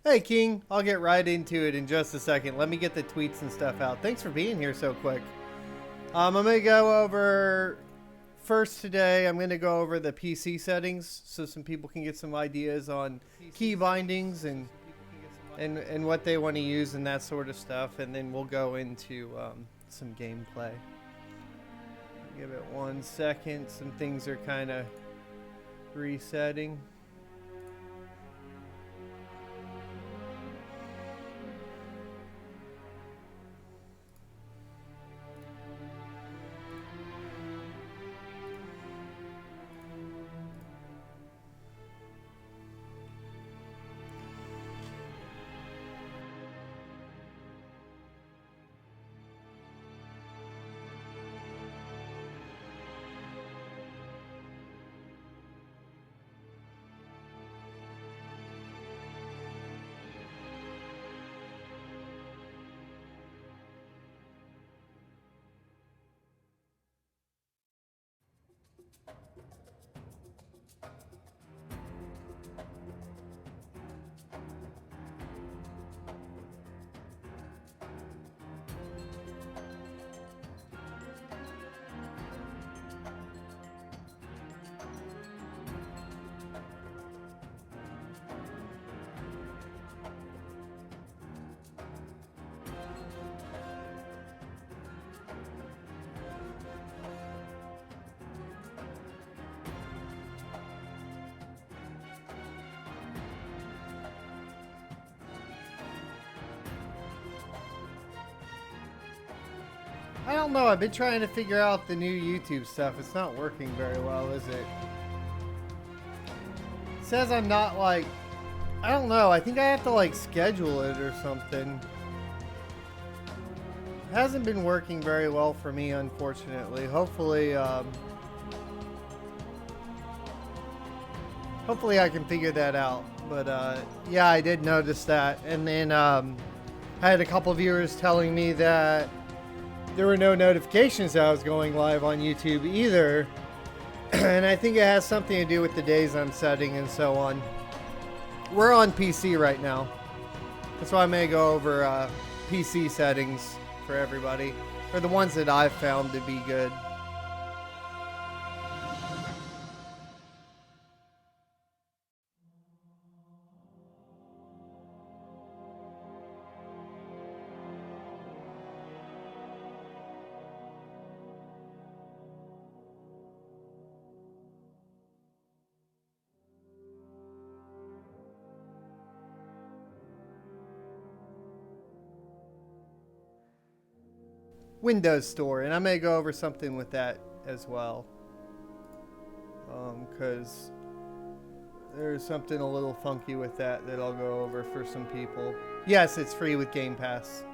Hey, King. I'll get right into it in just a second. Let me get the tweets and stuff out. Thanks for being here so quick. I'm going to go over first today. I'm going to go over the PC settings so some people can get some ideas on key bindings and what they want to use and that sort of stuff. And then we'll go into some gameplay. Give it 1 second. Some things are kind of resetting. I don't know. I've been trying to figure out the new YouTube stuff. It's not working very well, is it? It says I'm not like... I don't know. I think I have to like schedule it or something. It hasn't been working very well for me, unfortunately. Hopefully, hopefully I can figure that out. But yeah, I did notice that. And then I had a couple viewers telling me that there were no notifications that I was going live on YouTube either. And I think it has something to do with the days I'm setting and so on. We're on PC right now. That's why I may go over PC settings for everybody. Or the ones that I've found to be good. Windows Store, and I may go over something with that as well. Because there's something a little funky with that I'll go over for some people. Yes, it's free with Game Pass.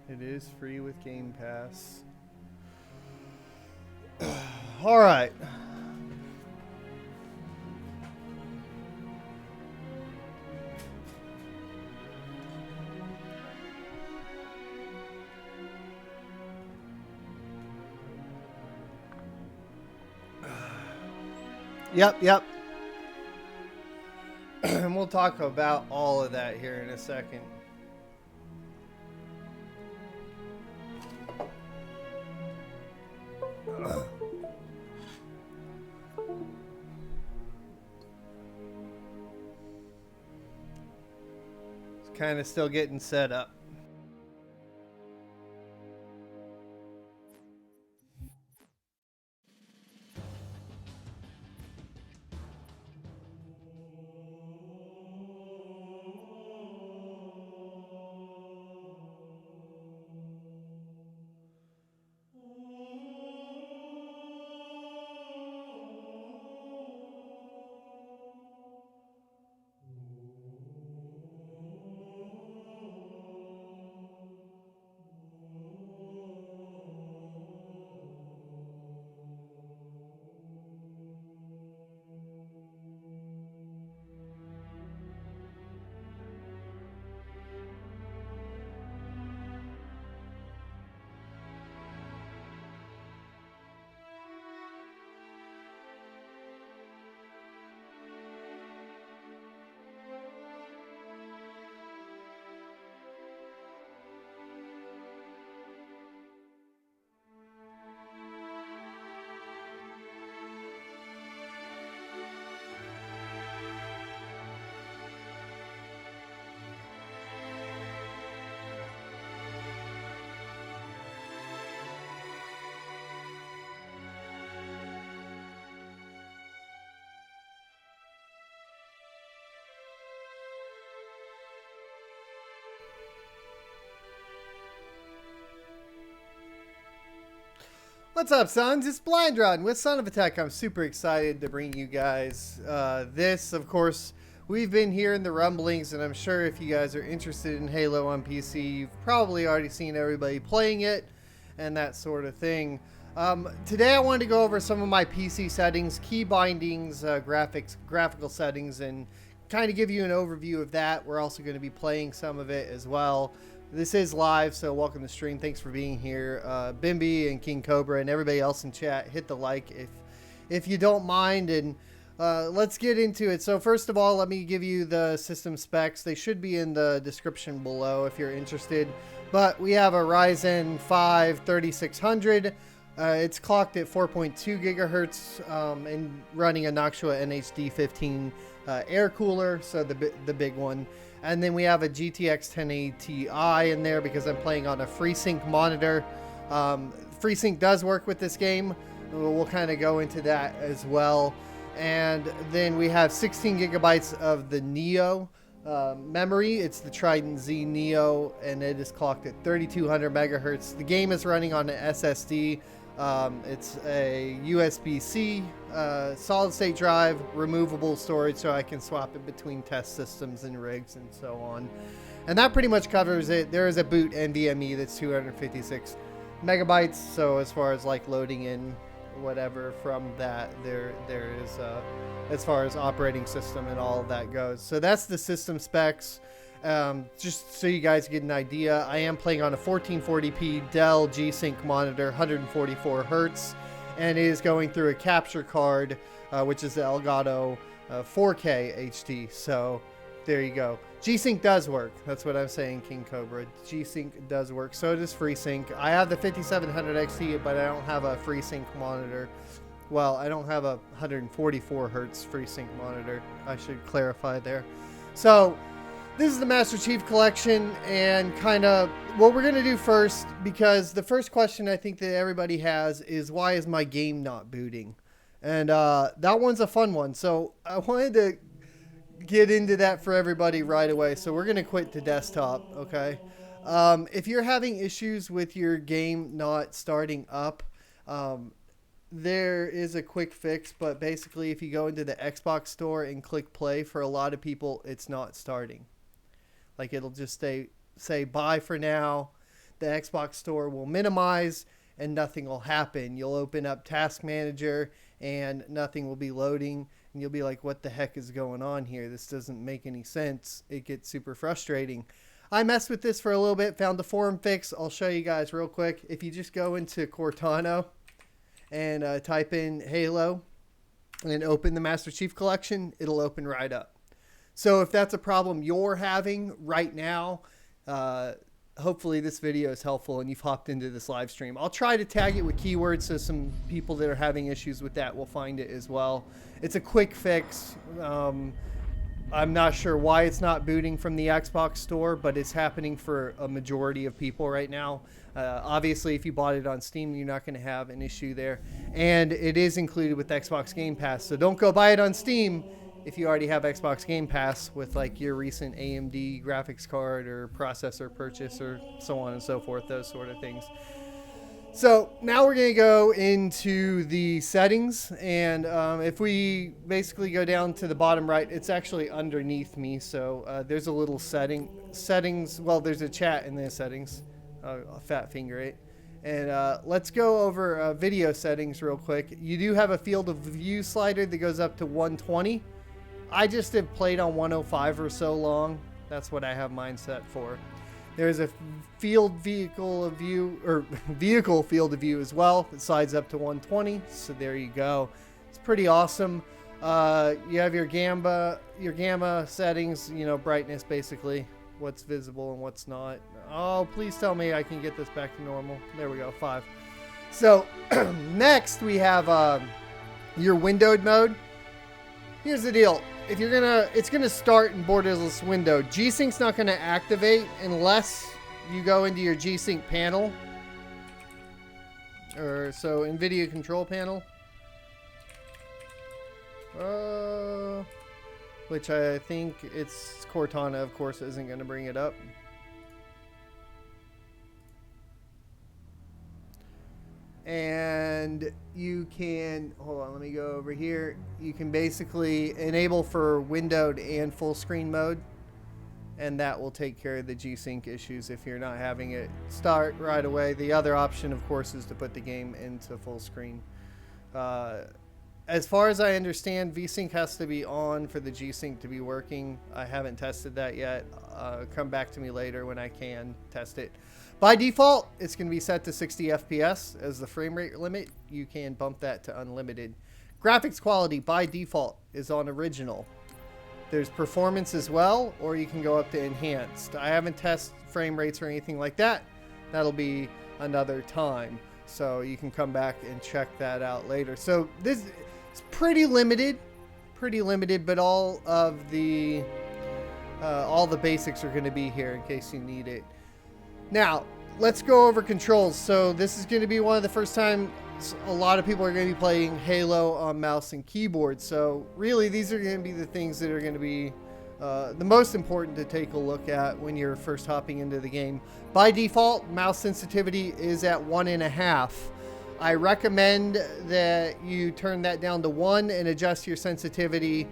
It is free with Game Pass. All right. Yep. And we'll talk about all of that here in a second. It's kind of still getting set up. What's up, sons? It's Blind Rod with Son of a Tech. I'm super excited to bring you guys this. Of course, we've been hearing the rumblings, and I'm sure if you guys are interested in Halo on PC, you've probably already seen everybody playing it and that sort of thing. Today I wanted to go over some of my PC settings, key bindings, graphical settings, and kind of give you an overview of that. We're also going to be playing some of it as well. This is live, so welcome to stream. Thanks for being here. Bimby and King Cobra and everybody else in chat, hit the like if you don't mind, and let's get into it. So first of all, let me give you the system specs. They should be in the description below if you're interested. But we have a Ryzen 5 3600. It's clocked at 4.2 gigahertz and running a Noctua NHD 15 air cooler, so the big one. And then we have a GTX 1080 Ti in there because I'm playing on a FreeSync monitor. FreeSync does work with this game. We'll kind of go into that as well. And then we have 16 gigabytes of the Neo memory. It's the Trident Z Neo, and it is clocked at 3200 megahertz. The game is running on an SSD. It's a USB-C solid state drive, removable storage, so I can swap it between test systems and rigs and so on. And that pretty much covers it. There is a boot NVMe that's 256 megabytes. So as far as like loading in whatever from that, there is as far as operating system and all of that goes. So that's the system specs. Just so you guys get an idea, I am playing on a 1440p Dell G-Sync monitor, 144 hertz, and it is going through a capture card, which is the Elgato 4K HD. So there you go. G-Sync does work. That's what I'm saying, King Cobra. G-Sync does work. So does FreeSync. I have the 5700 XT, but I don't have a FreeSync monitor. Well, I don't have a 144 hertz FreeSync monitor. I should clarify there. So this is the Master Chief Collection, and kind of what we're going to do first, because the first question I think that everybody has is, why is my game not booting? And that one's a fun one. So I wanted to get into that for everybody right away. So we're going to quit to desktop, okay? If you're having issues with your game not starting up, there is a quick fix, but basically if you go into the Xbox store and click play, for a lot of people, it's not starting. Like, it'll just say bye for now. The Xbox store will minimize and nothing will happen. You'll open up Task Manager and nothing will be loading. And you'll be like, what the heck is going on here? This doesn't make any sense. It gets super frustrating. I messed with this for a little bit, found the forum fix. I'll show you guys real quick. If you just go into Cortana and type in Halo and open the Master Chief Collection, it'll open right up. So if that's a problem you're having right now, hopefully this video is helpful and you've hopped into this live stream. I'll try to tag it with keywords so some people that are having issues with that will find it as well. It's a quick fix. I'm not sure why it's not booting from the Xbox store, but it's happening for a majority of people right now. Obviously, if you bought it on Steam, you're not going to have an issue there. And it is included with Xbox Game Pass, so don't go buy it on Steam if you already have Xbox Game Pass with like your recent AMD graphics card or processor purchase or so on and so forth, those sort of things. So now we're going to go into the settings, and if we basically go down to the bottom right, it's actually underneath me. So there's a little settings. Well, there's a chat in the settings. A fat finger 8. And let's go over video settings real quick. You do have a field of view slider that goes up to 120. I just have played on 105 for so long. That's what I have mine set for. There's a vehicle field of view as well. It slides up to 120. So there you go. It's pretty awesome. You have your gamma settings, you know, brightness, basically what's visible and what's not. Oh, please tell me I can get this back to normal. There we go, 5. So next we have your windowed mode. Here's the deal. If it's gonna start in borderless window. G-Sync's not gonna activate unless you go into your G-Sync panel, or so NVIDIA control panel, which I think it's Cortana, of course, isn't gonna bring it up. And and you can, hold on, let me go over here. You can basically enable for windowed and full screen mode, and that will take care of the G-Sync issues if you're not having it start right away. The other option, of course, is to put the game into full screen. As far as I understand, VSync has to be on for the G-Sync to be working. I haven't tested that yet. Come back to me later when I can test it. By default, it's going to be set to 60 FPS as the frame rate limit. You can bump that to unlimited. Graphics quality by default is on original. There's performance as well, or you can go up to enhanced. I haven't tested frame rates or anything like that. That'll be another time. So you can come back and check that out later. So this is pretty limited, but all the basics are going to be here in case you need it. Now, let's go over controls. So this is going to be one of the first time a lot of people are going to be playing Halo on mouse and keyboard. So really, these are going to be the things that are going to be the most important to take a look at when you're first hopping into the game. By default, mouse sensitivity is at 1.5. I recommend that you turn that down to 1 and adjust your sensitivity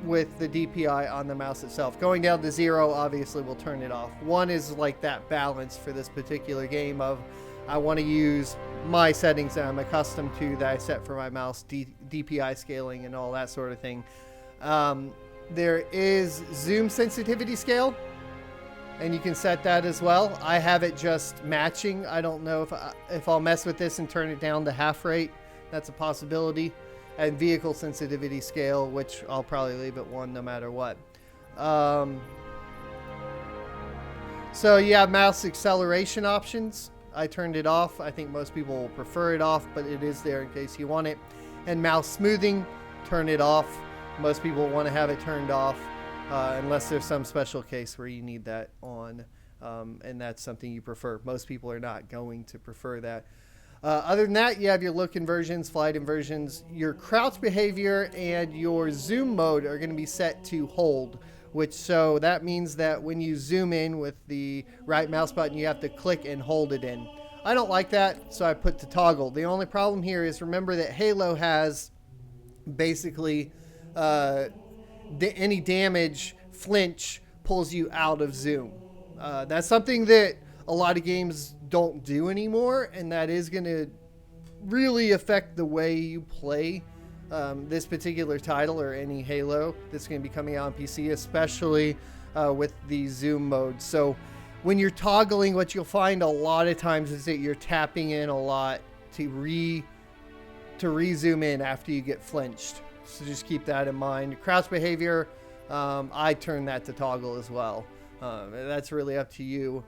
with the DPI on the mouse itself. Going down to 0 obviously will turn it off. 1 is like that balance for this particular game of I want to use my settings that I'm accustomed to that I set for my mouse, DPI scaling and all that sort of thing. There is zoom sensitivity scale, and you can set that as well. I have it just matching. I don't know if I'll mess with this and turn it down to half rate. That's a possibility. And vehicle sensitivity scale, which I'll probably leave at 1 no matter what. So you have mouse acceleration options. I turned it off. I think most people will prefer it off, but it is there in case you want it. And mouse smoothing, turn it off. Most people want to have it turned off unless there's some special case where you need that on, and that's something you prefer. Most people are not going to prefer that. Other than that, you have your look inversions, flight inversions. Your crouch behavior and your zoom mode are going to be set to hold, so that means that when you zoom in with the right mouse button, you have to click and hold it in. I don't like that, so I put to toggle. The only problem here is remember that Halo has basically any damage, flinch, pulls you out of zoom. That's something that a lot of games don't do anymore, and that is going to really affect the way you play this particular title or any Halo that's going to be coming out on PC, especially with the zoom mode. So when you're toggling, what you'll find a lot of times is that you're tapping in a lot to re-zoom in after you get flinched. So just keep that in mind. Crouch behavior, I turn that to toggle as well. That's really up to you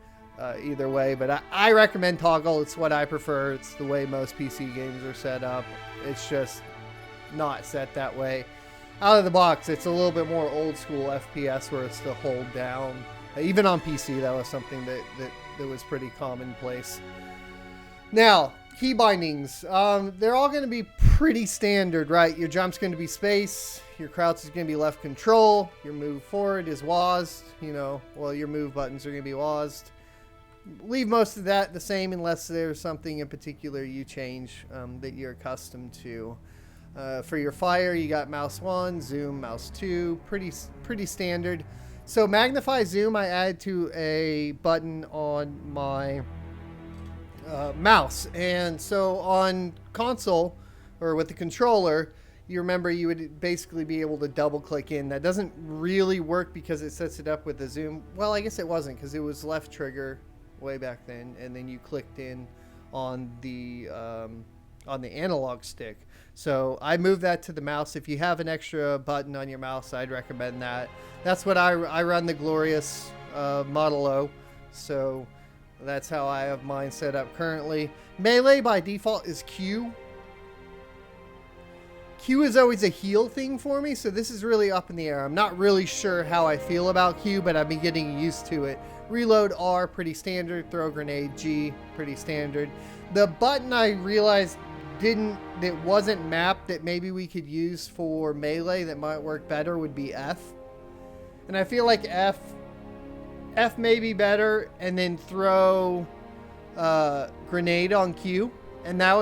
either way, but I recommend toggle. It's what I prefer. It's the way most PC games are set up. It's just not set that way. Out of the box, it's a little bit more old school FPS where it's the hold down. Even on PC, that was something that was pretty commonplace. Now, key bindings. They're all going to be pretty standard, right? Your jump's going to be space. Your crouch is going to be left control. Your move forward is WASD. Your move buttons are going to be WASD. Leave most of that the same unless there's something in particular you change that you're accustomed to. For your fire, you got mouse 1, zoom, mouse 2. Pretty standard. So magnify zoom I add to a button on my mouse. And so on console or with the controller, you remember you would basically be able to double click in. That doesn't really work because it sets it up with the zoom. Well, I guess it wasn't because it was left trigger way back then, and then you clicked in on the analog stick. So I moved that to the mouse. If you have an extra button on your mouse, I'd recommend that. That's what I run the glorious Model O, so that's how I have mine set up currently. Melee by default is Q. Q is always a heal thing for me, so this is really up in the air. I'm not really sure how I feel about Q, but I've been getting used to it. Reload R, pretty standard. Throw grenade G, pretty standard. The button I realized that wasn't mapped that maybe we could use for melee that might work better would be F. And I feel like F may be better, and then throw grenade on Q, and that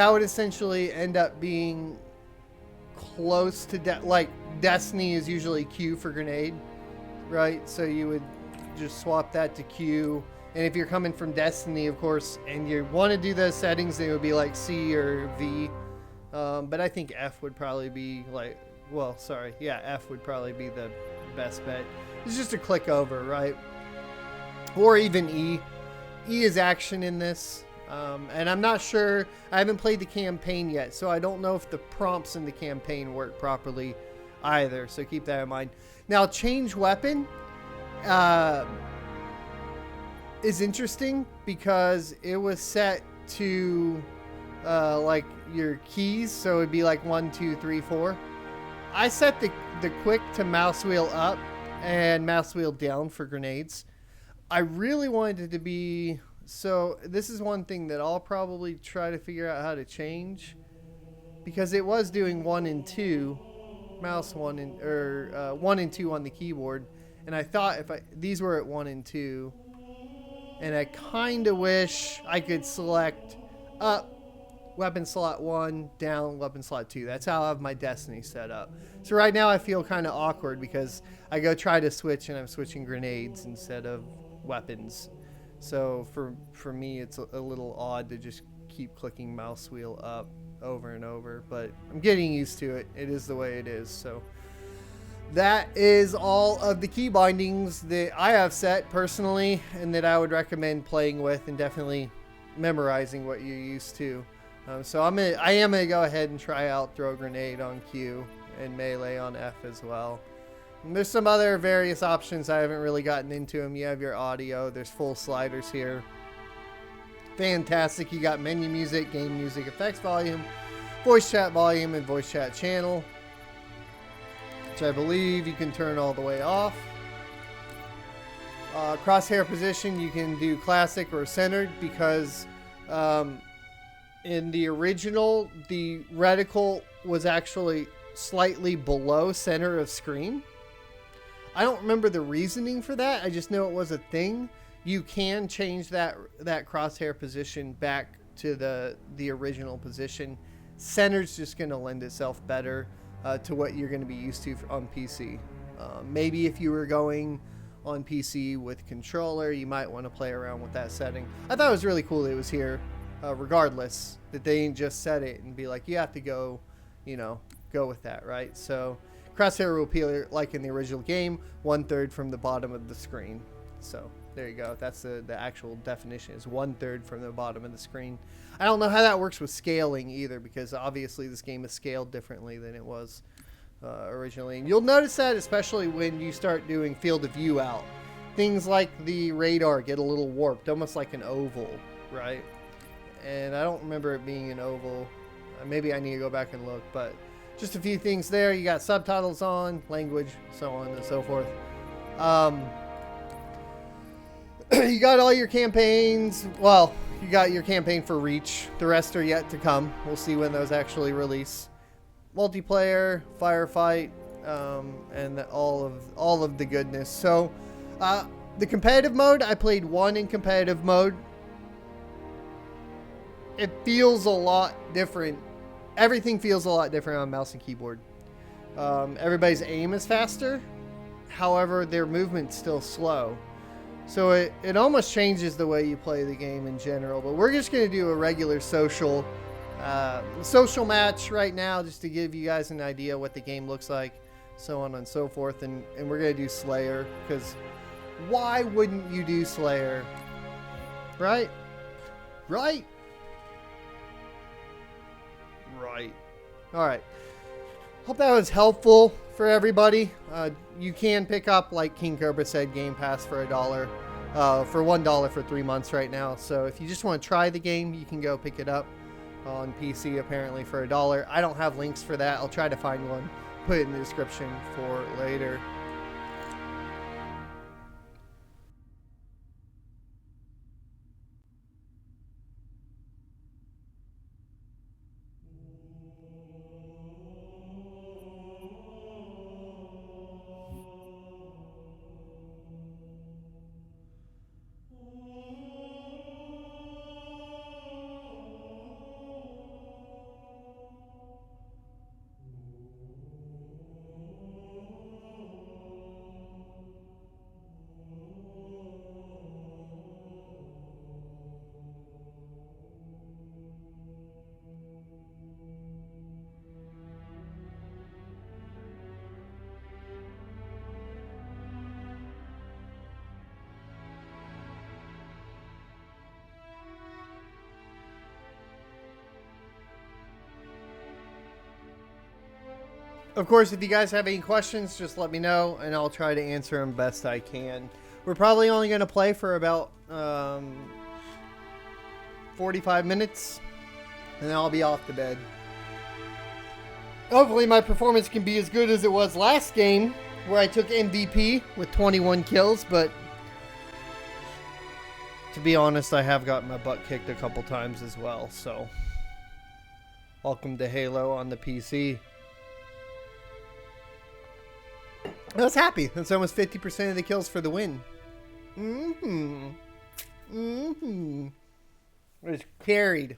would essentially end up being close to like Destiny is usually Q for grenade, right? So you would just swap that to Q. And if you're coming from Destiny, of course, and you want to do those settings, they would be like C or V. But I think F would probably be like, well, sorry, yeah, F would probably be the best bet. It's just a click over, right? Or even E. E is action in this. And I'm not sure, I haven't played the campaign yet, so I don't know if the prompts in the campaign work properly either, so keep that in mind. Now, change weapon is interesting because it was set to like your keys, so it'd be like 1, 2, 3, 4. I set the quick to mouse wheel up and mouse wheel down for grenades. I really wanted it to be, so this is one thing that I'll probably try to figure out how to change, because it was doing 1 and 2 mouse 1 and 1 and 2 on the keyboard, and I thought if these were at 1 and 2, and I kind of wish I could select up weapon slot 1, down weapon slot 2. That's how I have my Destiny set up. So right now I feel kind of awkward because I go try to switch and I'm switching grenades instead of weapons. So for me it's a little odd to just keep clicking mouse wheel up over and over, but I'm getting used to it. It is the way it is. So that is all of the key bindings that I have set personally and that I would recommend playing with and definitely memorizing what you're used to. So I am gonna go ahead and try out throw grenade on Q and melee on F as well. And there's some other various options. I haven't really gotten into them. You have your audio. There's full sliders here. Fantastic. You got menu music, game music, effects volume, voice chat volume, and voice chat channel, which I believe you can turn all the way off. Crosshair position, you can do classic or centered because in the original, the reticle was actually slightly below center of screen. I don't remember the reasoning for that. I just know it was a thing. You can change that crosshair position back to the original position. Center's just going to lend itself better to what you're going to be used to on PC. Maybe if you were going on PC with controller, you might want to play around with that setting. I thought it was really cool that it was here. Regardless, that they didn't just set it and be like, you have to go, go with that, right? So crosshair will appear like in the original game, 1/3 from the bottom of the screen. So there you go. That's the actual definition, is 1/3 from the bottom of the screen. I don't know how that works with scaling either, because obviously this game is scaled differently than it was originally. And you'll notice that especially when you start doing field of view out. Things like the radar get a little warped, almost like an oval, right? And I don't remember it being an oval. Maybe I need to go back and look, but just a few things there. You got subtitles on, language, so on and so forth. You got all your campaigns. Well, you got your campaign for Reach. The rest are yet to come. We'll see when those actually release. Multiplayer, firefight, and all of the goodness. So, the competitive mode, I played 1 in competitive mode. It feels a lot different. Everything feels a lot different on mouse and keyboard. Everybody's aim is faster. However, their movement's still slow. So it almost changes the way you play the game in general. But we're just going to do a regular social match right now, just to give you guys an idea what the game looks like, so on and so forth. And we're going to do Slayer, because why wouldn't you do Slayer? Right? Right? Right. All right. Hope that was helpful for everybody. You can pick up, like King Cobra said, Game Pass for $1, for $1 for 3 months right now. So if you just want to try the game, you can go pick it up on PC apparently for $1. I don't have links for that. I'll try to find one, put it in the description for later. Of course, if you guys have any questions, just let me know, and I'll try to answer them best I can. We're probably only going to play for about 45 minutes, and then I'll be off to bed. Hopefully my performance can be as good as it was last game, where I took MVP with 21 kills, but to be honest, I have gotten my butt kicked a couple times as well, so welcome to Halo on the PC. I was happy. That's almost 50% of the kills for the win. It was carried.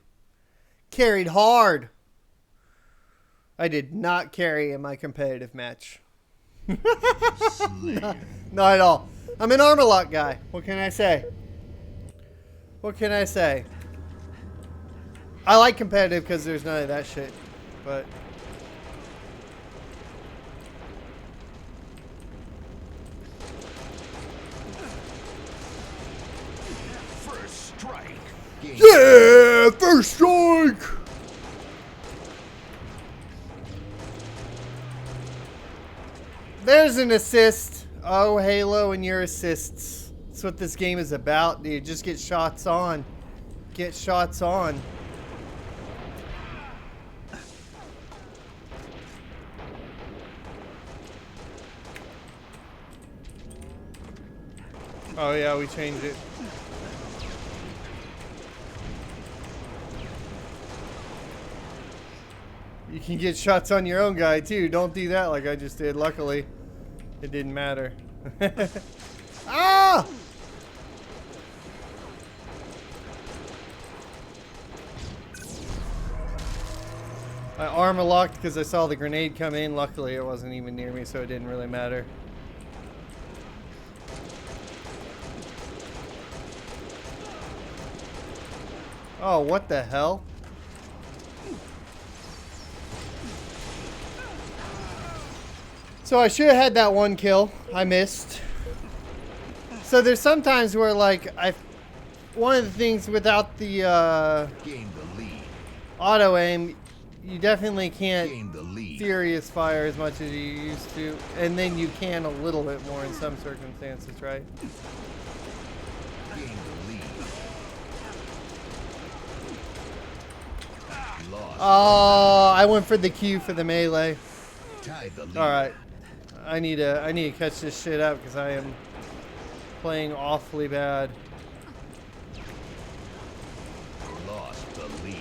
Carried hard. I did not carry in my competitive match. Not at all. I'm an armor lock guy. What can I say? What can I say? I like competitive because there's none of that shit. But yeah, first strike! There's an assist. Oh, Halo and your assists. That's what this game is about, dude. Just get shots on. Get shots on. Oh, yeah, we changed it. You can get shots on your own guy, too. Don't do that like I just did. Luckily, it didn't matter. Ah! I armor locked because I saw the grenade come in. Luckily, it wasn't even near me, so it didn't really matter. Oh, what the hell? So I should have had that one kill. I missed. So there's sometimes where like one of the things without the auto aim, you definitely can't furious fire as much as you used to, and then you can a little bit more in some circumstances, right? Oh, I went for the Q for the melee. All right. I need to catch this shit up because I am playing awfully bad. Lost the lead.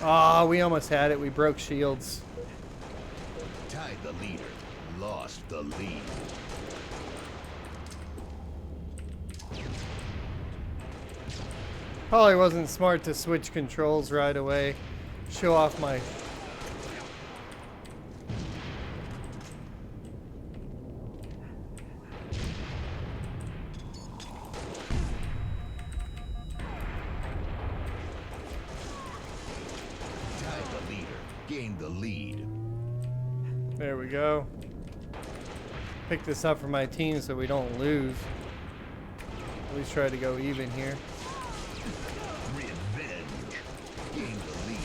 Ah, we almost had it. We broke shields. Tied the leader. Lost the lead. Probably wasn't smart to switch controls right away. Show off my... Tied the leader. Gained the lead. There we go. Pick this up for my team so we don't lose. At least try to go even here. Revenge. Gained the lead.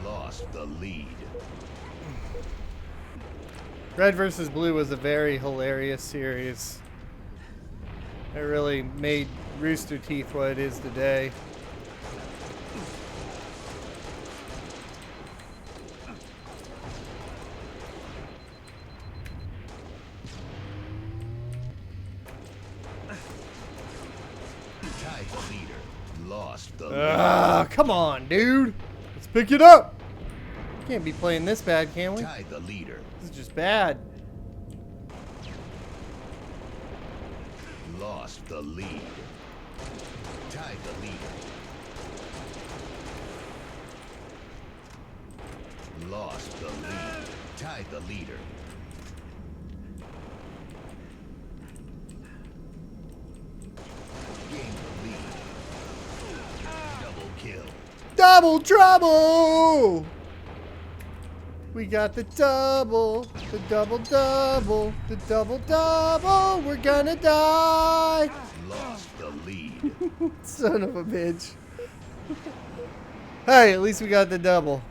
Lost the lead. Red versus Blue was a very hilarious series. It really made Rooster Teeth what it is today. Tied the leader. Lost the lead. Ah, come on, dude. Let's pick it up. Can't be playing this bad, can we? Tied the leader. This is just bad. Lost the lead. Tied the leader. Lost the lead. Tied the leader. Gained the lead. Double kill. Double trouble! We got the double, the double double, the double double. We're gonna die. Lost the lead. Son of a bitch. Hey, at least we got the double.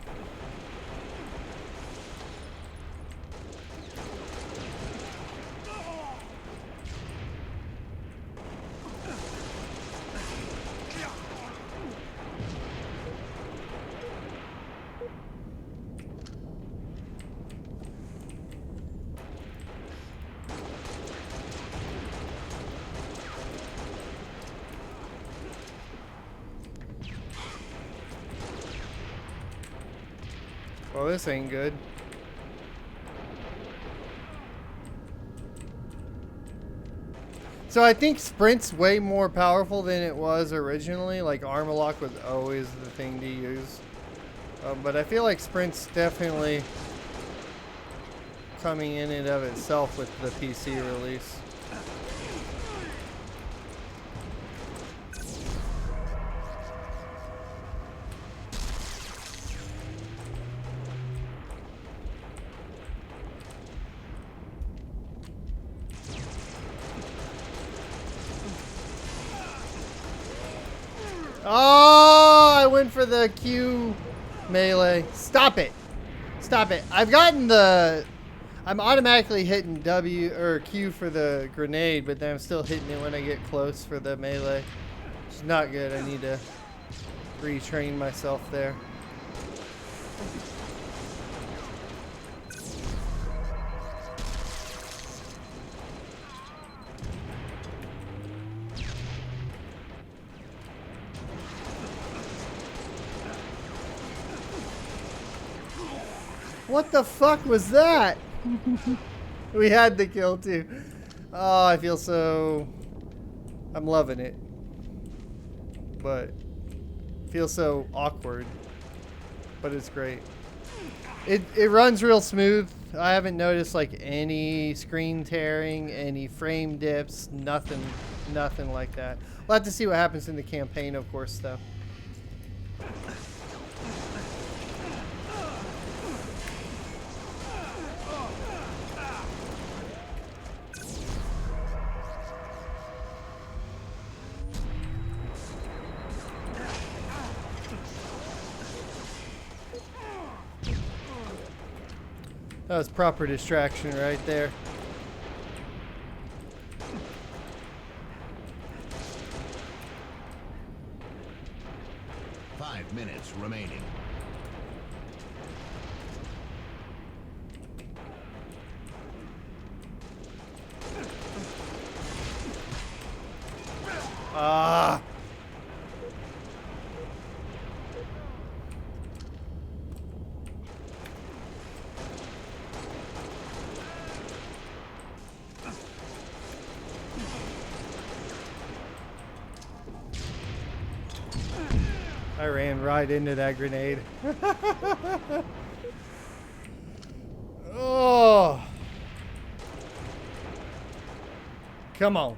Well, this ain't good. So I think sprint's way more powerful than it was originally. Like armor lock was always the thing to use. But I feel like sprint's definitely coming in and of itself with the PC release. Oh, I went for the Q melee. Stop it. Stop it. I'm automatically hitting W or Q for the grenade, but then I'm still hitting it when I get close for the melee. It's not good. I need to retrain myself there. What the fuck was that? We had the kill too. Oh, I feel so... I'm loving it. But... feels so awkward. But it's great. It runs real smooth. I haven't noticed like any screen tearing, any frame dips, nothing like that. We'll have to see what happens in the campaign, of course, though. That was proper distraction right there. Five minutes remaining. Ah. I ran right into that grenade. Oh. Come on.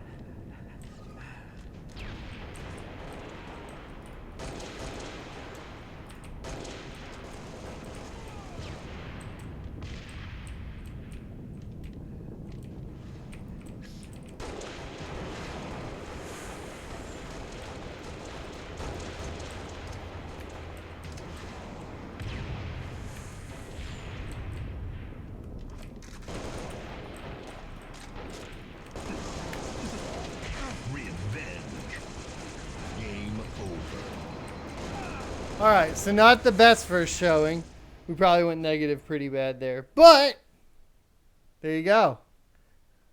Alright, so not the best first showing. We probably went negative pretty bad there. But there you go.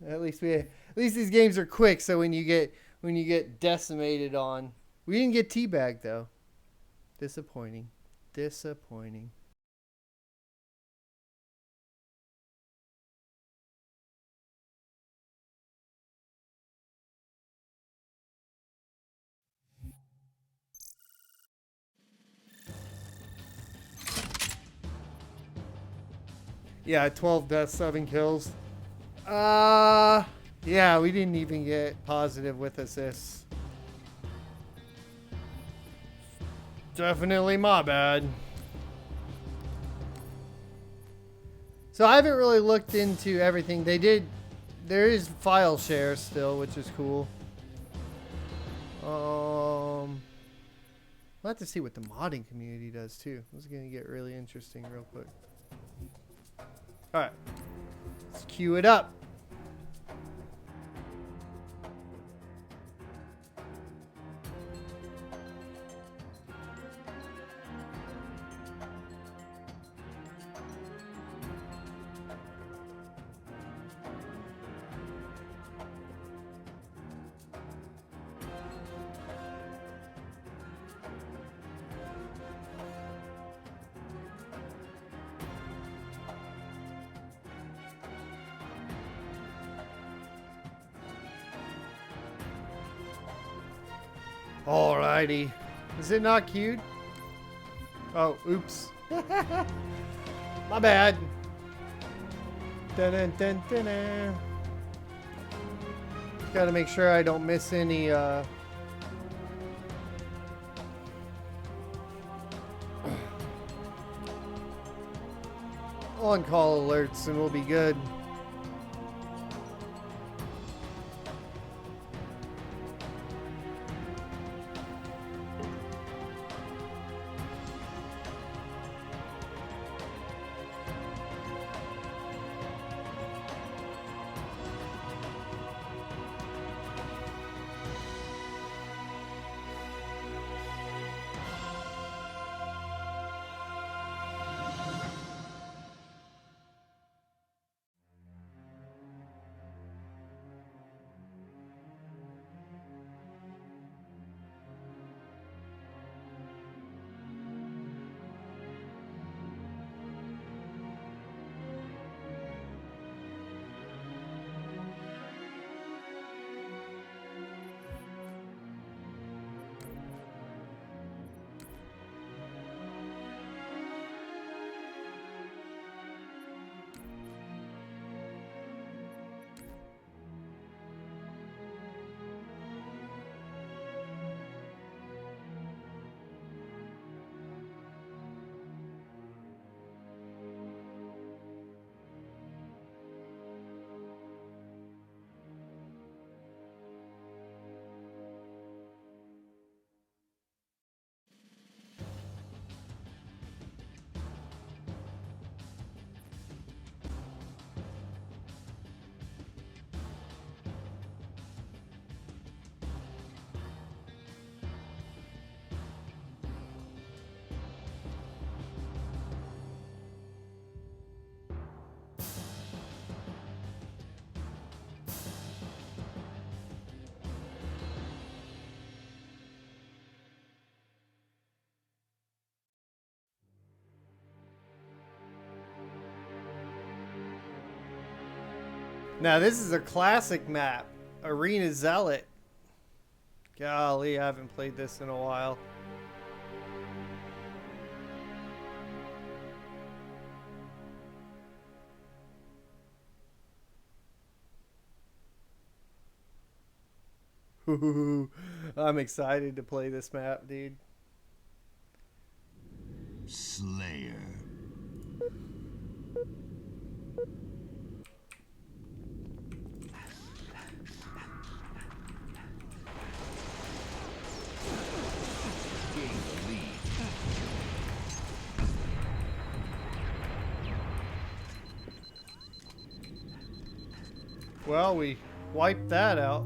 At least these games are quick, so when you get decimated on. We didn't get teabagged though. Disappointing. Disappointing. Yeah, 12 deaths, 7 kills. Yeah, we didn't even get positive with assists. Definitely my bad. So I haven't really looked into everything. They did. There is file share still, which is cool. We'll have to see what the modding community does too. This is gonna get really interesting real quick. All right, let's cue it up. Alrighty. Is it not queued? Oh, oops. My bad. Dun -dun -dun -dun -dun. Gotta make sure I don't miss any on-call alerts and we'll be good. Now this is a classic map, Arena Zealot. Golly, I haven't played this in a while. I'm excited to play this map, dude. Slayer. Well, we wiped that out.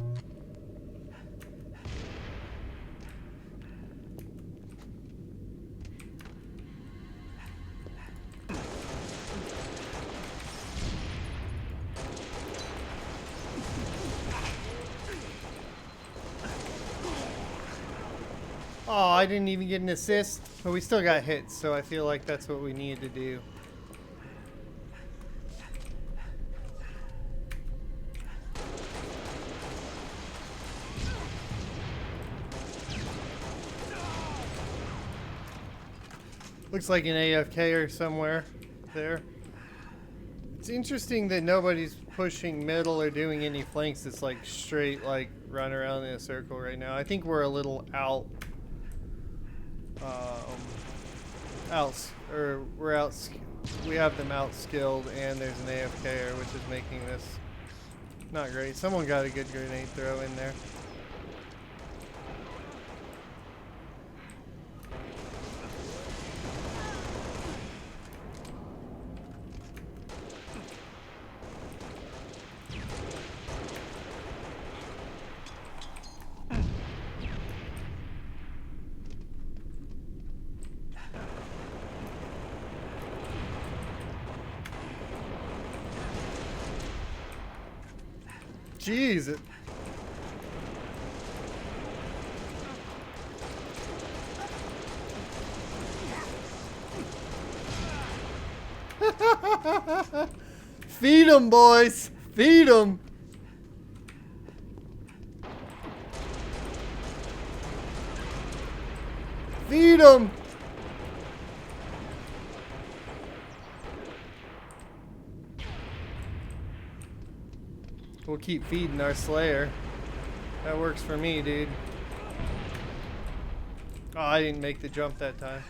Oh, I didn't even get an assist, but we still got hits, so I feel like that's what we needed to do. Looks like an AFK or somewhere there. It's interesting that nobody's pushing middle or doing any flanks. It's like straight, like run around in a circle right now. I think we're a little we're we have them out-skilled, and there's an AFKer, which is making this not great. Someone got a good grenade throw in there. Jeez. Feed 'em, boys. Feed 'em. Feed 'em. We'll keep feeding our Slayer. That works for me, dude. Oh, I didn't make the jump that time.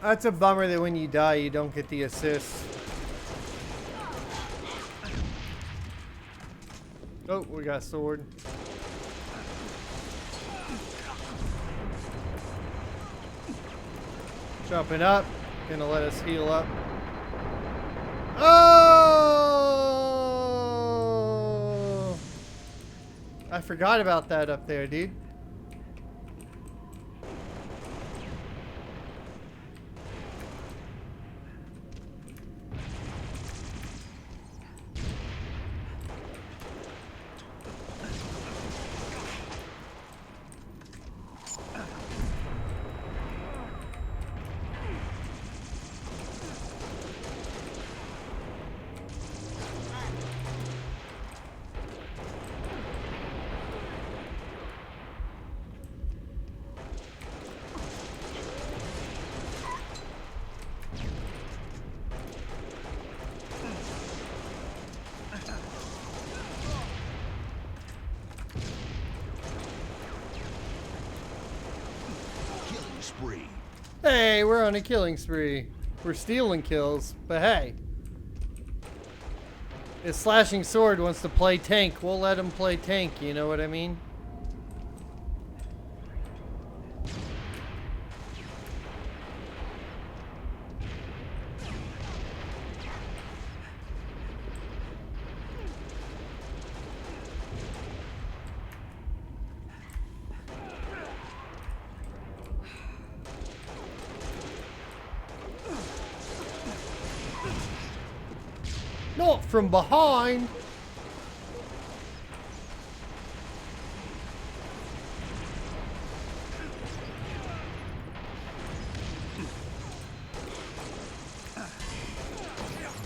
That's a bummer that when you die, you don't get the assist. Oh, we got a sword. Jumping up. Gonna let us heal up. Oh! I forgot about that up there, dude. Spree. Hey, we're on a killing spree. We're stealing kills, but hey. If Slashing Sword wants to play tank, we'll let him play tank, you know what I mean? Not from behind.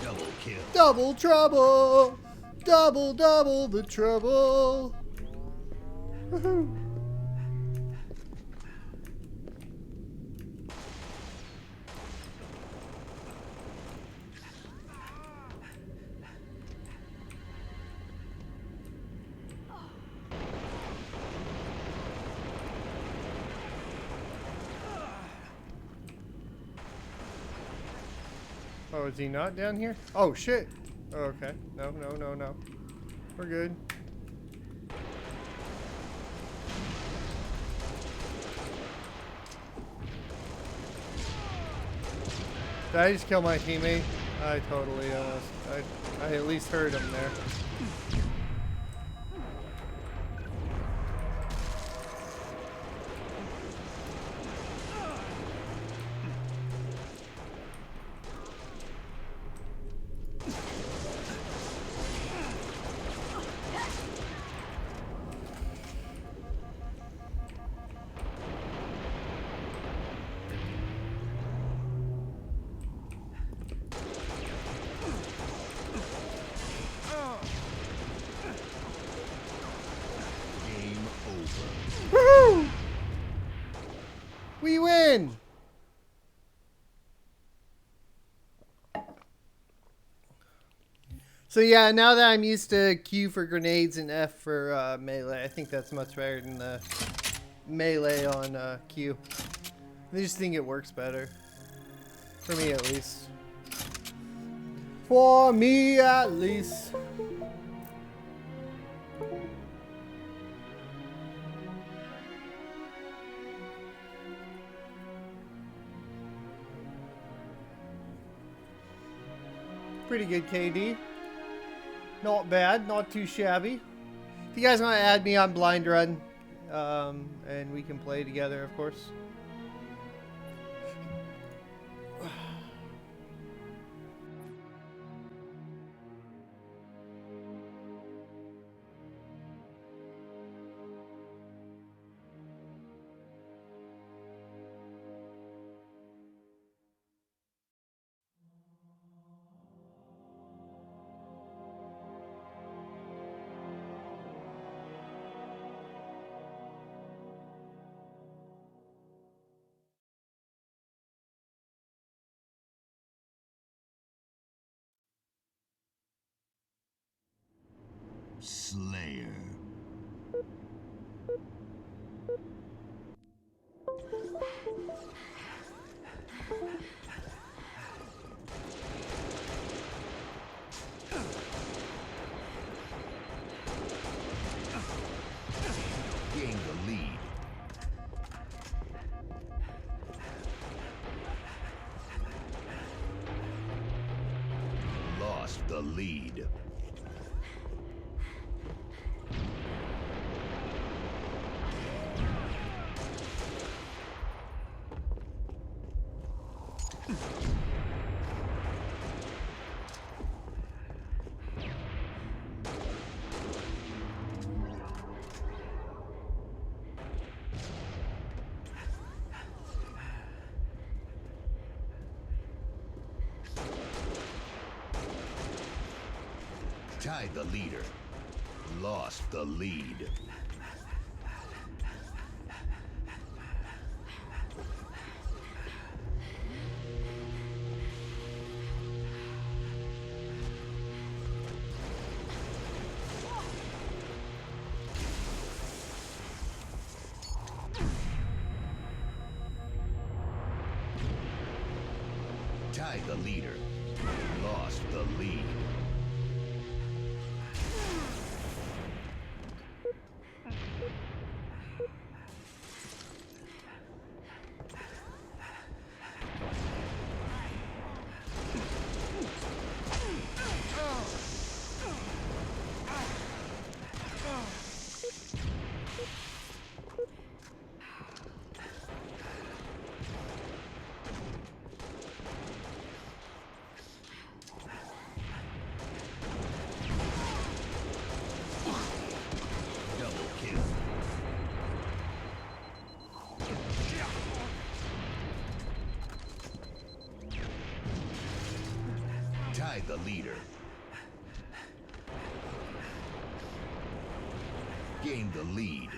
Double kill. Double trouble. Double the trouble. Woohoo. Oh, is he not down here? Oh, shit. Oh, okay. No. We're good. Did I just kill my teammate? I totally almost. I at least heard him there. Woohoo! We win! So yeah, now that I'm used to Q for grenades and F for melee, I think that's much better than the melee on Q. I just think it works better. For me at least. For me at least. Pretty good KD. Not bad, not too shabby. If you guys want to add me on Blind Run, and we can play together, of course. Slayer. Gain the lead. Lost the lead. Tied the leader. Lost the lead. Tied the leader. Lost the lead. Tied the leader. Gained the lead.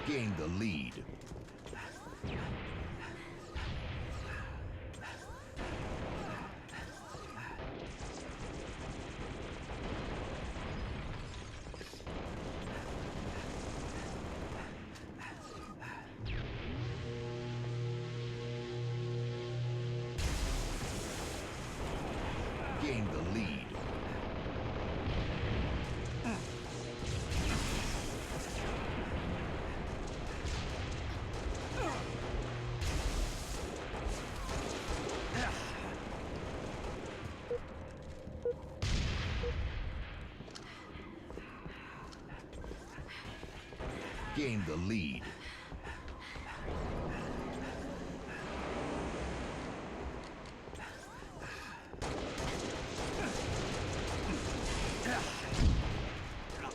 Gained the lead. Gained the lead. Gained the lead.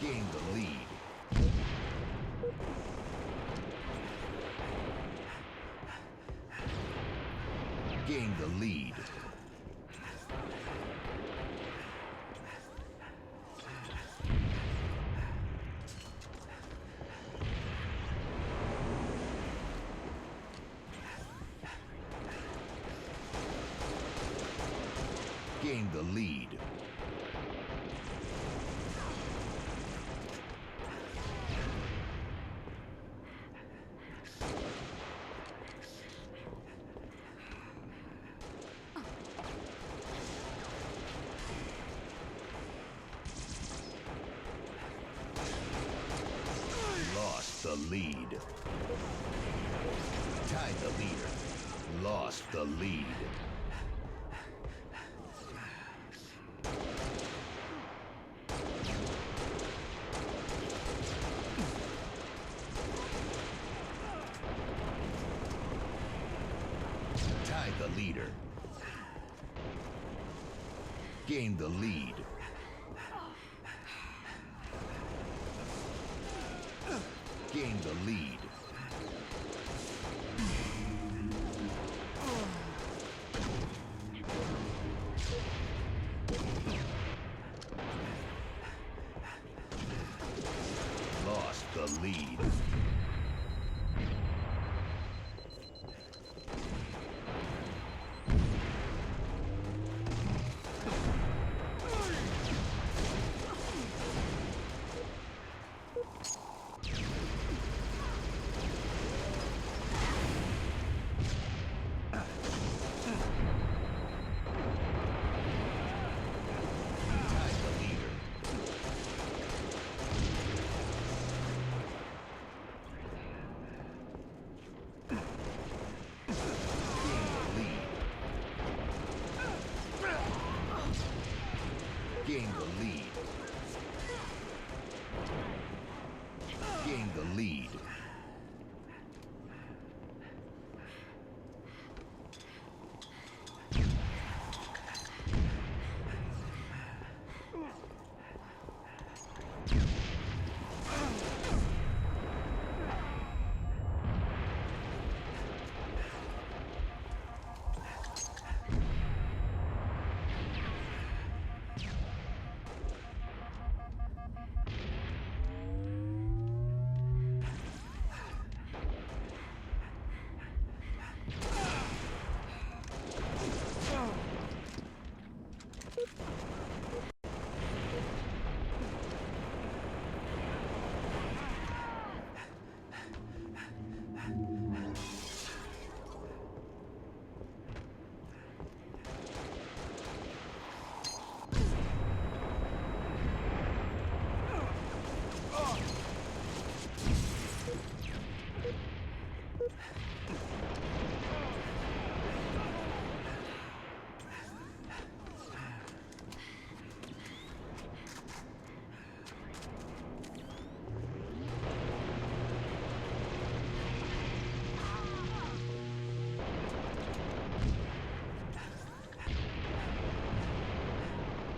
Gained the lead. Gained the lead. lead. Lost the lead. Tied the leader. Lost the lead. Tied the leader. Gained the lead. Gained the lead. Lost the lead. Gain the lead. Gain the lead.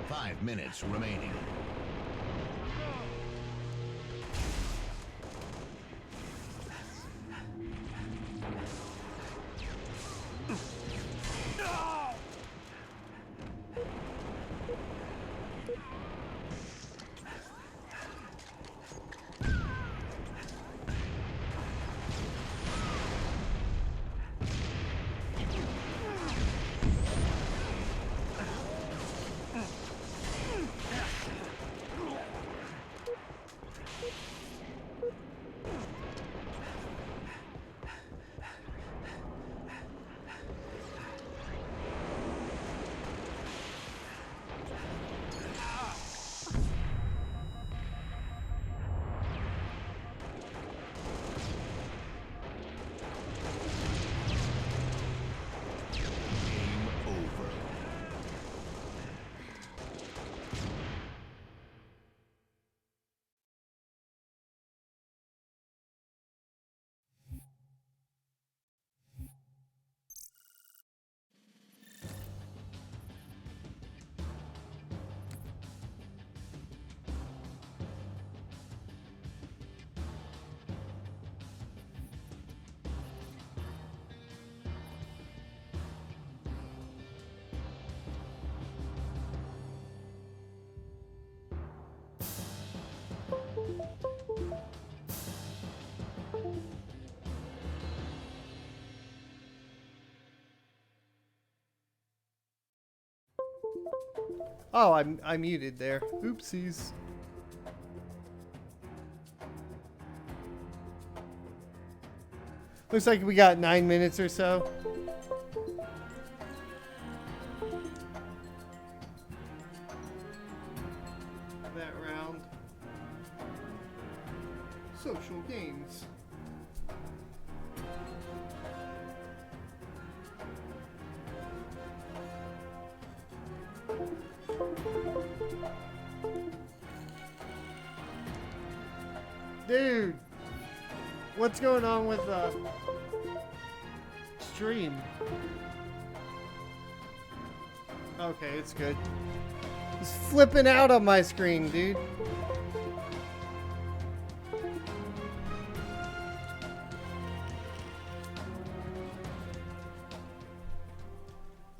Five minutes remaining. Oh, I muted there. Oopsies. Looks like we got 9 minutes or so. That round. Social games. Dude, what's going on with the stream? Okay, it's good. It's flipping out on my screen, dude.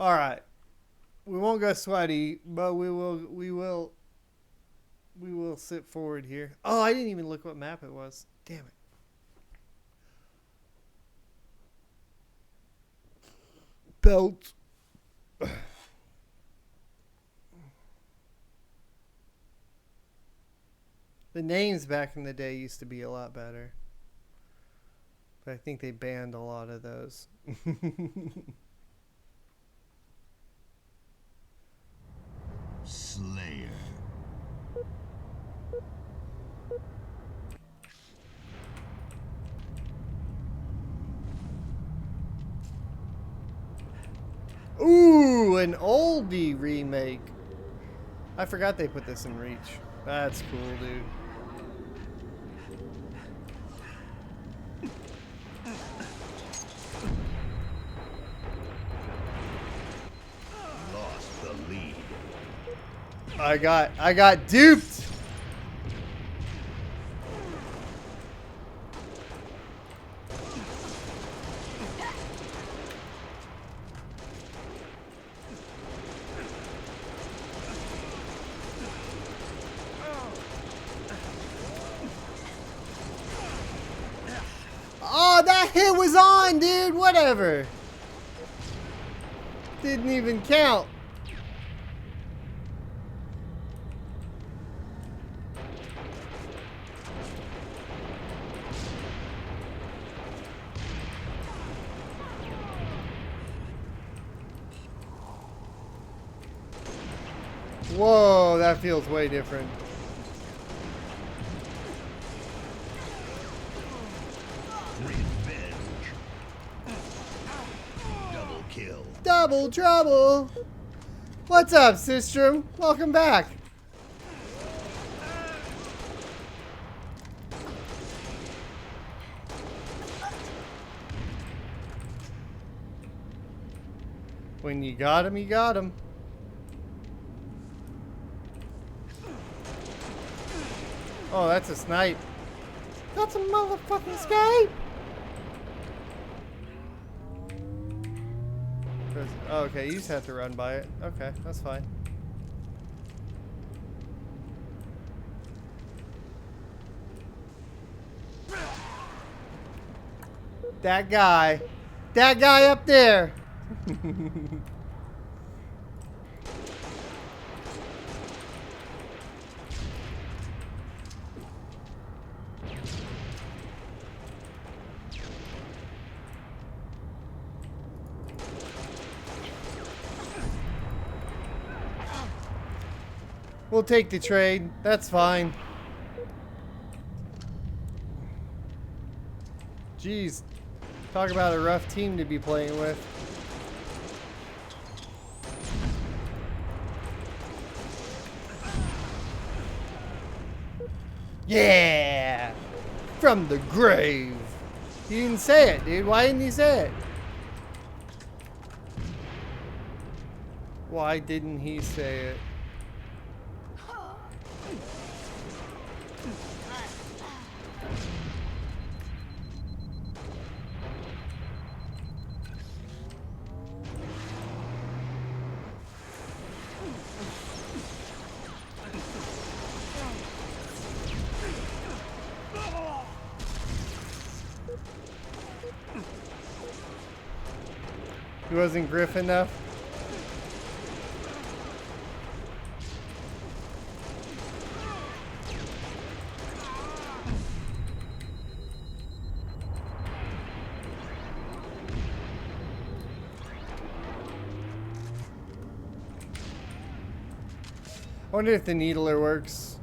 All right. We won't go sweaty, but we will sit forward here. Oh, I didn't even look what map it was. Damn it. Belt. The names back in the day used to be a lot better. But I think they banned a lot of those. Slayer. Ooh, an oldie remake. I forgot they put this in Reach. That's cool, dude. Lost the lead. I got duped. Oh, that hit was on, dude. Whatever. Didn't even count. Whoa, that feels way different. Revenge. Double kill. Double trouble. What's up, Sistrum? Welcome back. When you got him, you got him. Oh, that's a snipe. That's a motherfucking snipe. Oh, okay, you just have to run by it. Okay, that's fine. That guy up there. We'll take the trade. That's fine. Jeez. Talk about a rough team to be playing with. Yeah! From the grave. He didn't say it, dude. Why didn't he say it? Why didn't he say it? He wasn't Griff enough. I wonder if the needler works.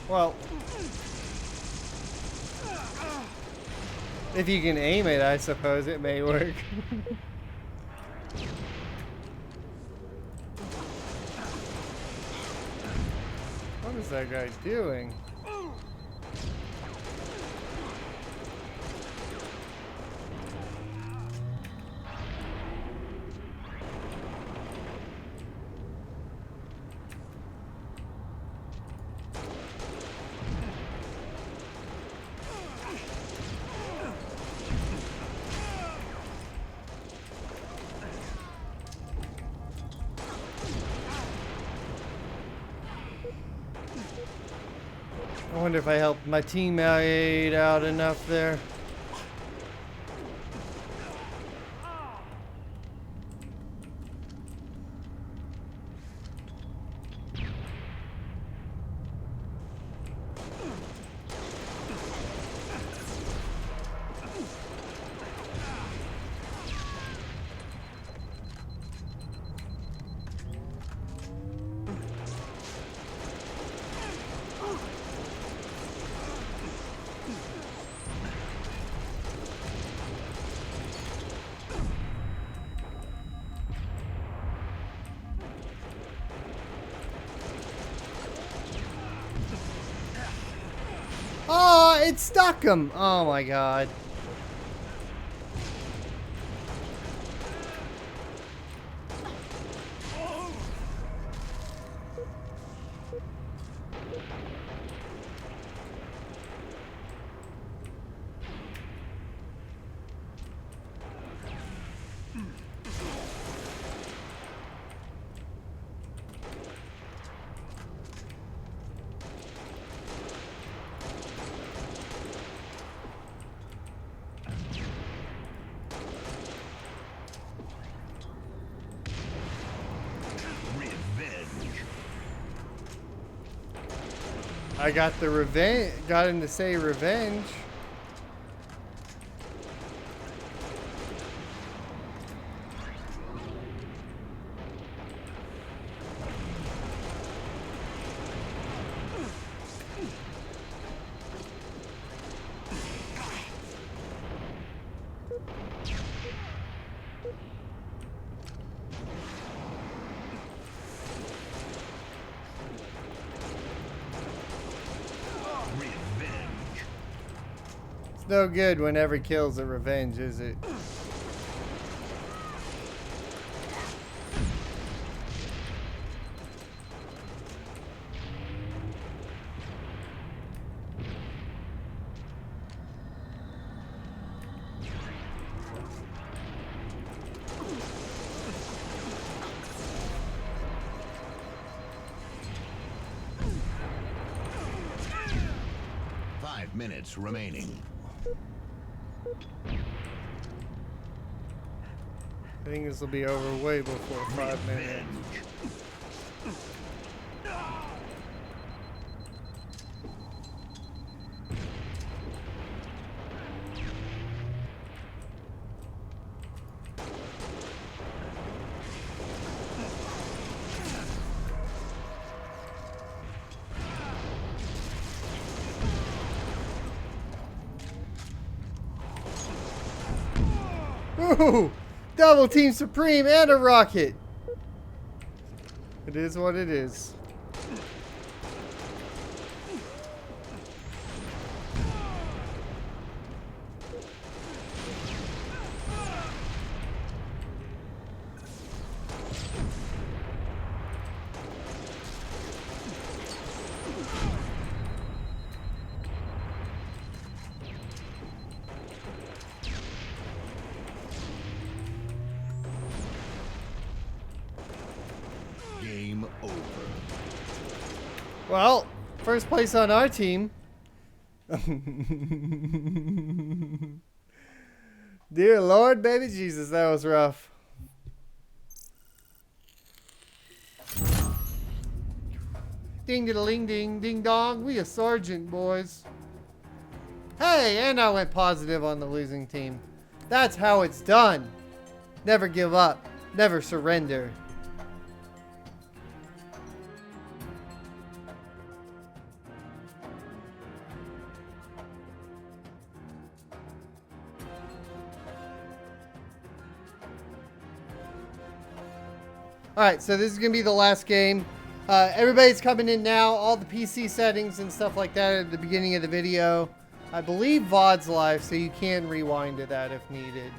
Well, if you can aim it, I suppose it may work. What is that guy doing? I wonder if I helped my teammate out enough there. Oh, it stuck him. Oh my god. I got the revenge. Got him to say revenge. It's no good when every kill's a revenge, is it? Minutes remaining. I think this will be over way before 5 minutes. Ooh! Double Team Supreme and a rocket! It is what it is. Game over. Well, first place on our team. Dear Lord, baby Jesus, that was rough. Ding-a-ling ding, ding dong, we a sergeant, boys. Hey, and I went positive on the losing team. That's how it's done. Never give up, never surrender. Alright, so this is going to be the last game. Everybody's coming in now. All the PC settings and stuff like that at the beginning of the video. I believe VOD's live, so you can rewind to that if needed.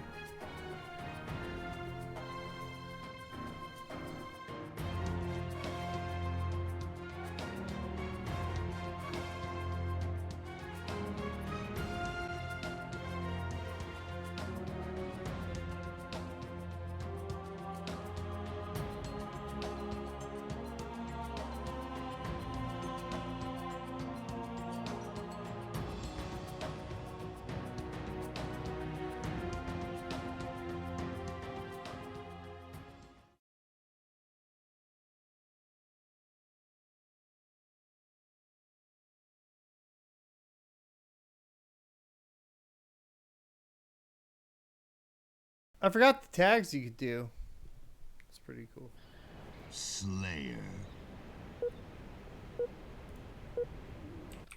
I forgot the tags you could do. It's pretty cool. Slayer.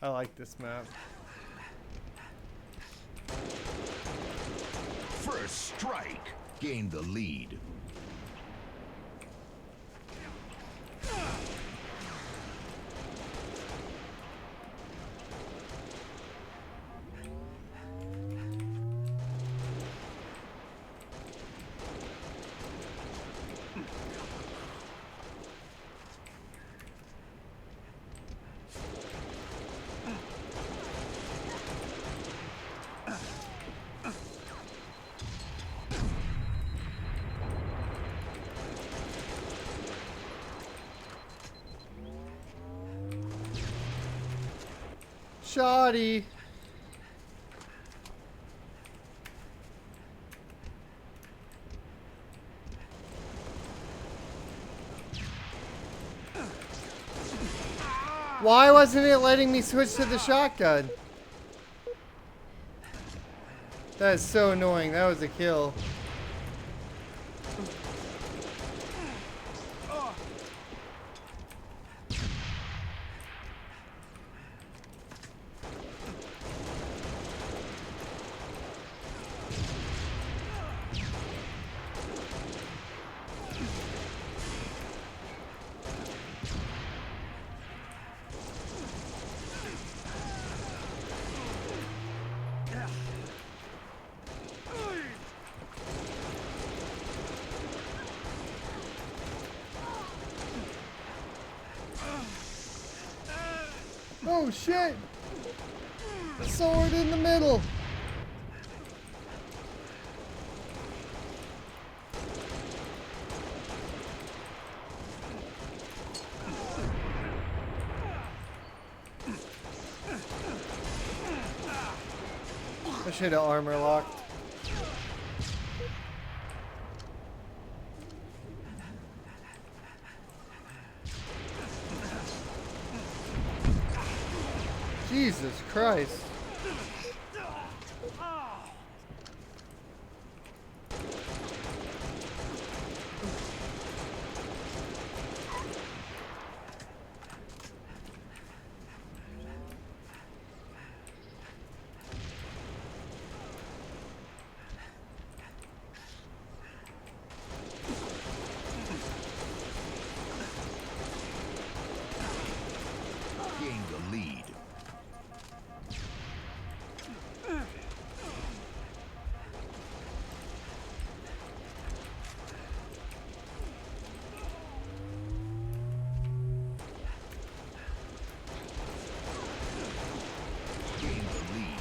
I like this map. First strike. Gain the lead. Shoddy. Why wasn't it letting me switch to the shotgun? That is so annoying. That was a kill. Oh shit! Sword in the middle! I should have armor locked. Jesus Christ. Gain the lead. Gain the lead.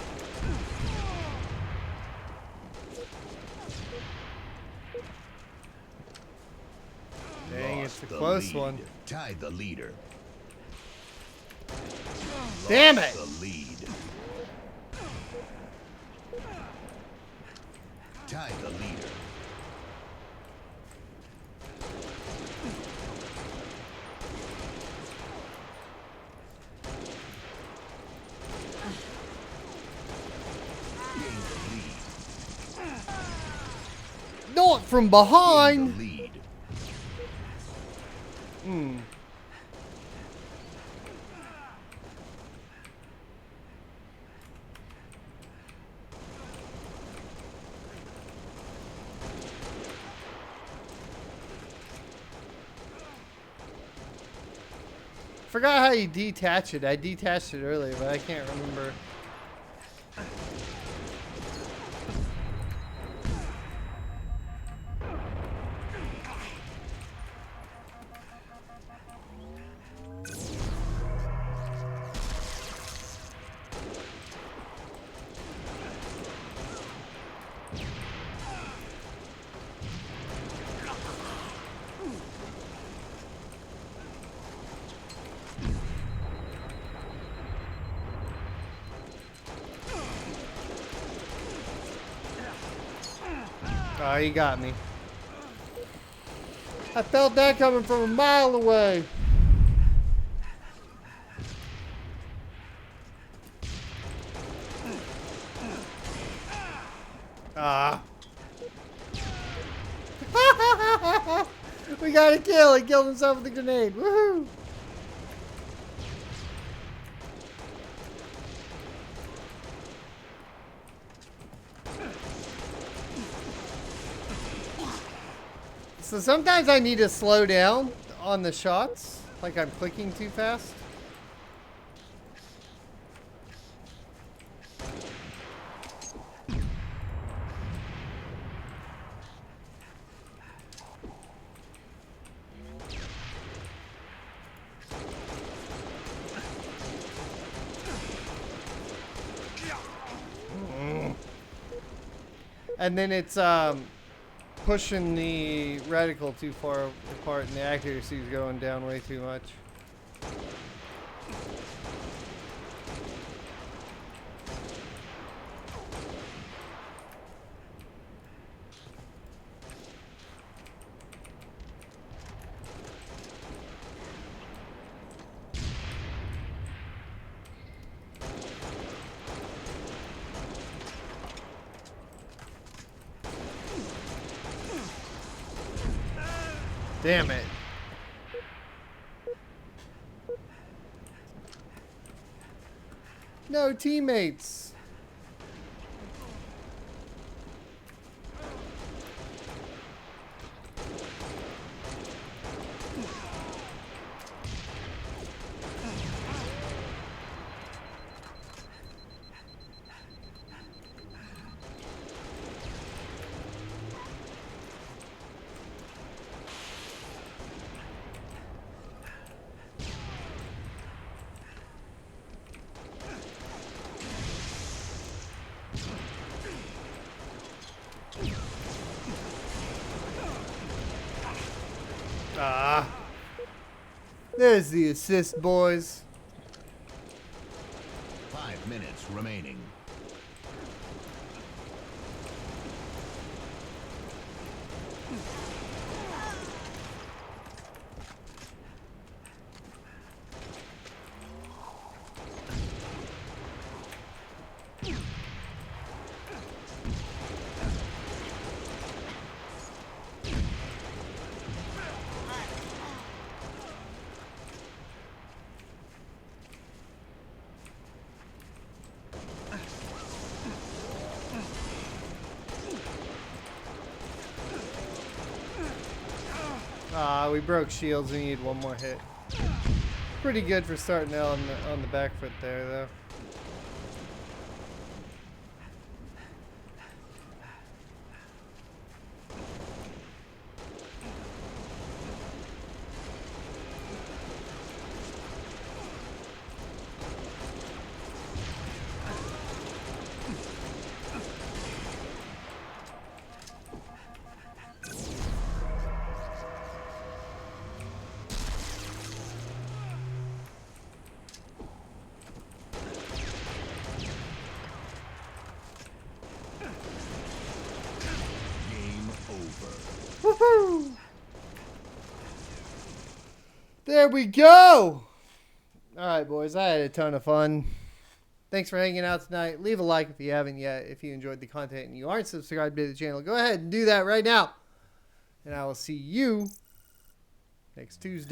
Dang, it's a Lost the close lead. one. Tied the leader. Damn Lost it! The lead. Tied the leader. Gain the lead. Not from Gain behind! the lead. Hmm. Forgot how you detach it. I detached it earlier, but I can't remember. Oh, he got me. I felt that coming from a mile away. Ah. We got a kill. He killed himself with a grenade. Woohoo! So sometimes I need to slow down on the shots, like I'm clicking too fast. And then it's pushing the reticle too far apart and the accuracy is going down way too much. Damn it. No teammates. Ah. There's the assist, boys. 5 minutes remaining. We broke shields. We need one more hit. Pretty good for starting out on the back foot there, though. Woohoo! There we go! Alright, boys, I had a ton of fun. Thanks for hanging out tonight. Leave a like if you haven't yet. If you enjoyed the content and you aren't subscribed to the channel, go ahead and do that right now. And I will see you next Tuesday.